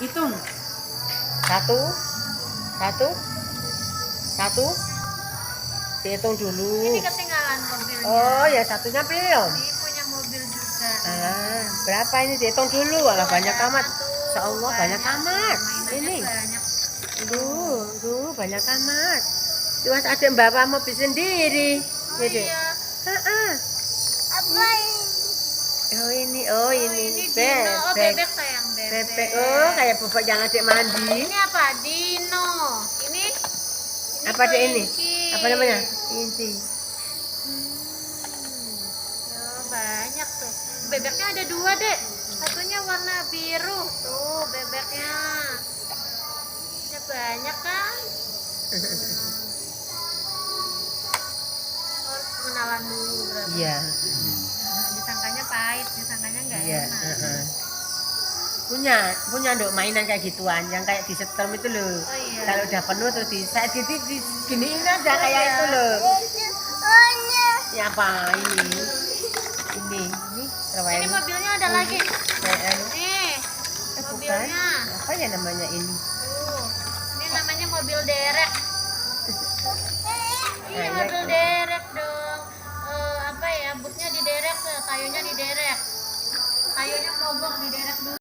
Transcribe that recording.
Hitung. Satu. Satu. Satu. Dihitung dulu. Ini ketinggalan mobilnya. Oh, ya satunya belum. Ini punya mobil juga. Berapa ini dihitung dulu? Walah banyak amat. Insya Allah banyak amat. Ini. Banyak. Duh, banyak amat. Cuma ada bawa mobil sendiri. Oh Gitu. iya. Apa ini? Oh ini. Dino. Oh bebek sayang, Bebek. Oh kayak bebek yang adik mandi. Ini apa? Dino. Ini Apa dek ini? kelinci. Apa namanya? Kelinci. Oh, banyak tuh. Bebeknya ada dua, Dek. Satunya warna biru. Tuh, bebeknya. Ada banyak kan? Harus pengenalan dulu berarti. Iya. Disangkanya pahit, disangkanya nggak Iya. enak. Punya nduk mainan kayak gituan yang kayak di setem itu loh. Oh iya. Kalau udah penuh terus di giniin aja kayak itu loh. Ya apa ini? Ini Ini mobilnya ada lagi. Nih, bukan. mobilnya. Apa ya namanya ini? Tuh, ini namanya mobil derek. Ini Nah, mobil derek dong. Apa ya? Busnya diderek, kayunya diderek. Kayunya mogok diderek dulu.